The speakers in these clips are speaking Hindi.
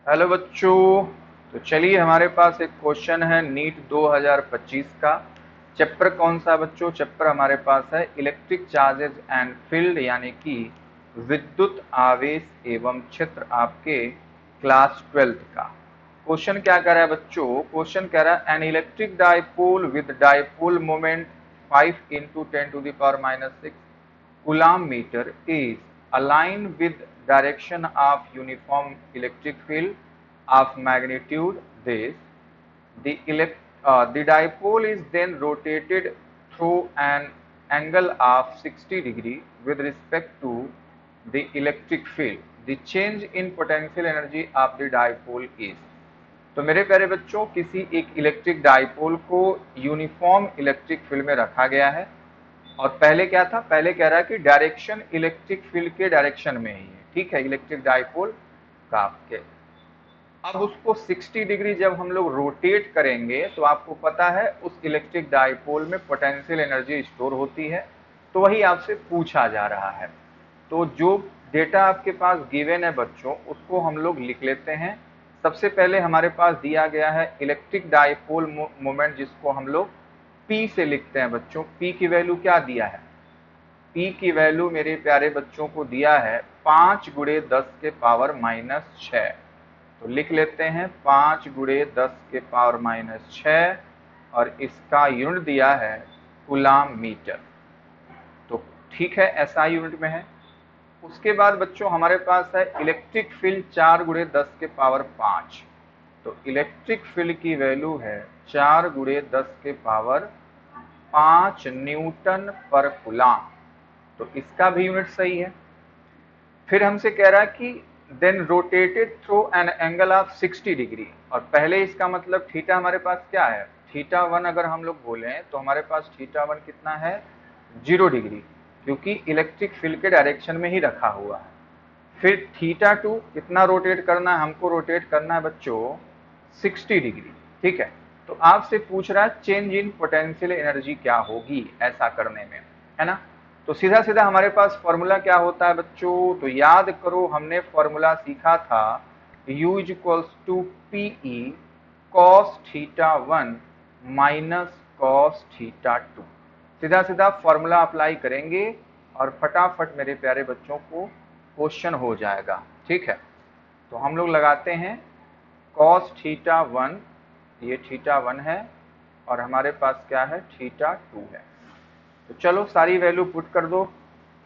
हेलो बच्चों। तो चलिए, हमारे पास एक क्वेश्चन है नीट 2025 का। चैप्टर कौन सा बच्चों? चैप्टर हमारे पास है इलेक्ट्रिक चार्जेस एंड फील्ड, यानी कि विद्युत आवेश एवं क्षेत्र, आपके क्लास 12th का। क्वेश्चन क्या कह रहा है बच्चों? क्वेश्चन कह रहा है an electric dipole with dipole moment 5 into 10⁻⁻6 Coulomb meter is aligned with direction of uniform electric field of magnitude this. The dipole is then rotated through an angle of 60 degree with respect to the electric field. The change in potential energy of the dipole is। तो मेरे प्यारे बच्चों, किसी एक इलेक्ट्रिक डाइपोल को यूनिफॉर्म इलेक्ट्रिक फील्ड में रखा गया है। और पहले क्या था? पहले कह रहा है कि डायरेक्शन इलेक्ट्रिक फील्ड के डायरेक्शन में ही है। ठीक है, इलेक्ट्रिक डाइपोल का आपके। अब उसको 60 डिग्री जब हम लोग रोटेट करेंगे तो आपको पता है उस इलेक्ट्रिक डाइपोल में पोटेंशियल एनर्जी स्टोर होती है। तो वही आपसे पूछा जा रहा है। तो जो डेटा आपके पास गिवन है बच्चों, उसको हम लोग लिख लेते हैं। सबसे पहले हमारे पास दिया गया है इलेक्ट्रिक डाइपोल मोमेंट, जिसको हम लोग P से लिखते हैं बच्चों। P की वैल्यू क्या दिया है? P की वैल्यू मेरे प्यारे बच्चों को दिया है 5 × 10⁻⁻6। तो लिख लेते हैं 5 × 10⁻⁻6, और इसका यूनिट दिया है कूलाम मीटर। तो ठीक है, SI यूनिट में है। उसके बाद बच्चों हमारे पास है इलेक्ट्रिक फील्ड 4 × 10⁻5। तो इलेक्ट्रिक फील्ड की वैल्यू है 4 × 10⁻5 न्यूटन पर कूलाम। तो इसका भी यूनिट सही है। फिर हमसे कह रहा है कि then rotated through an angle of 60 degree. और पहले इसका मतलब थीटा हमारे पास क्या है? θ1 अगर हम लोग बोले तो हमारे पास θ1 कितना है? 0 डिग्री, क्योंकि इलेक्ट्रिक फील्ड के डायरेक्शन में ही रखा हुआ है। फिर θ2 कितना रोटेट करना है? हमको रोटेट करना है बच्चों 60 डिग्री। ठीक है। तो आपसे पूछ रहा है चेंज इन पोटेंशियल एनर्जी क्या होगी ऐसा करने में, है ना? तो सीधा सीधा हमारे पास फॉर्मूला क्या होता है बच्चों? तो याद करो, हमने फॉर्मूला सीखा था U = PE cos θ1 minus cos θ2। सीधा सीधा फॉर्मूला अप्लाई करेंगे और फटाफट मेरे प्यारे बच्चों को क्वेश्चन हो जाएगा। ठीक है, तो हम लोग लगाते हैं cos θ1, ये θ1 है, और हमारे पास क्या है? θ2 है। तो चलो सारी वैल्यू पुट कर दो।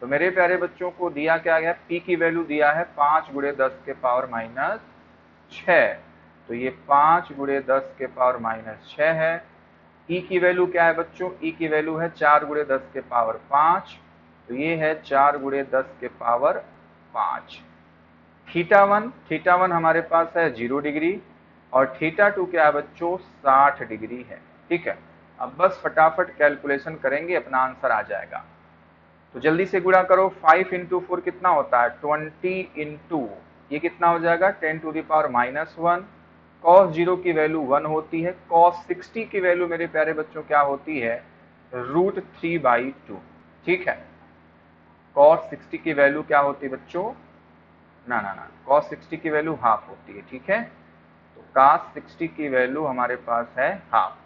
तो मेरे प्यारे बच्चों को दिया क्या गया? P की वैल्यू दिया है 5 × 10⁻⁻6। तो ये 5 × 10⁻⁻6 है। E की वैल्यू क्या है बच्चों? E की वैल्यू है 4 × 10⁻5। तो ये है 4 × 10⁻5। θ1 हमारे पास है 0 डिग्री, और θ2 क्या है बच्चों? 60 डिग्री है। ठीक है, अब बस फटाफट कैलकुलेशन करेंगे, अपना आंसर आ जाएगा। तो जल्दी से गुणा करो। 5 × 4 कितना होता है? 20 इंटू, ये कितना हो जाएगा? 10⁻⁻1। cos 0 की वैल्यू 1 होती है। cos 60 की वैल्यू मेरे प्यारे बच्चों क्या होती है? √3/2। ठीक है, cos 60 की वैल्यू क्या होती है बच्चों? ना ना ना, cos 60 की वैल्यू हाफ होती है। ठीक है, तो cos 60 की वैल्यू हमारे पास है हाफ।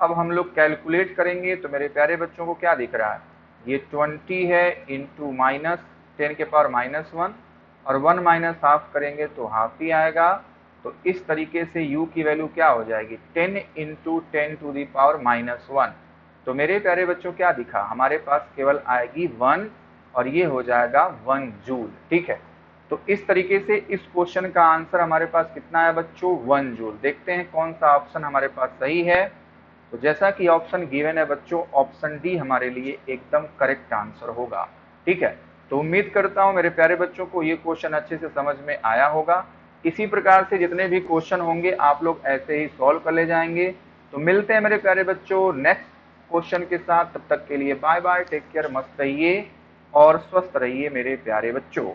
अब हम लोग कैलकुलेट करेंगे तो मेरे प्यारे बच्चों को क्या दिख रहा है? ये 20 है इंटू -10⁻⁻1, और 1 माइनस हाफ करेंगे तो हाफ ही आएगा। तो इस तरीके से u की वैल्यू क्या हो जाएगी? 10 इंटू 10⁻⁻1। तो मेरे प्यारे बच्चों क्या दिखा? हमारे पास केवल आएगी 1, और ये हो जाएगा 1 जूल। ठीक है, तो इस तरीके से इस क्वेश्चन का आंसर हमारे पास कितना है बच्चों? 1 जूल। देखते हैं कौन सा ऑप्शन हमारे पास सही है। तो जैसा कि ऑप्शन गिवन है बच्चों, ऑप्शन डी हमारे लिए एकदम करेक्ट आंसर होगा। ठीक है, तो उम्मीद करता हूं मेरे प्यारे बच्चों को ये क्वेश्चन अच्छे से समझ में आया होगा। इसी प्रकार से जितने भी क्वेश्चन होंगे आप लोग ऐसे ही सॉल्व कर ले जाएंगे। तो मिलते हैं मेरे प्यारे बच्चों नेक्स्ट क्वेश्चन के साथ। तब तक के लिए बाय बाय, टेक केयर, मस्त रहिए और स्वस्थ रहिए मेरे प्यारे बच्चों।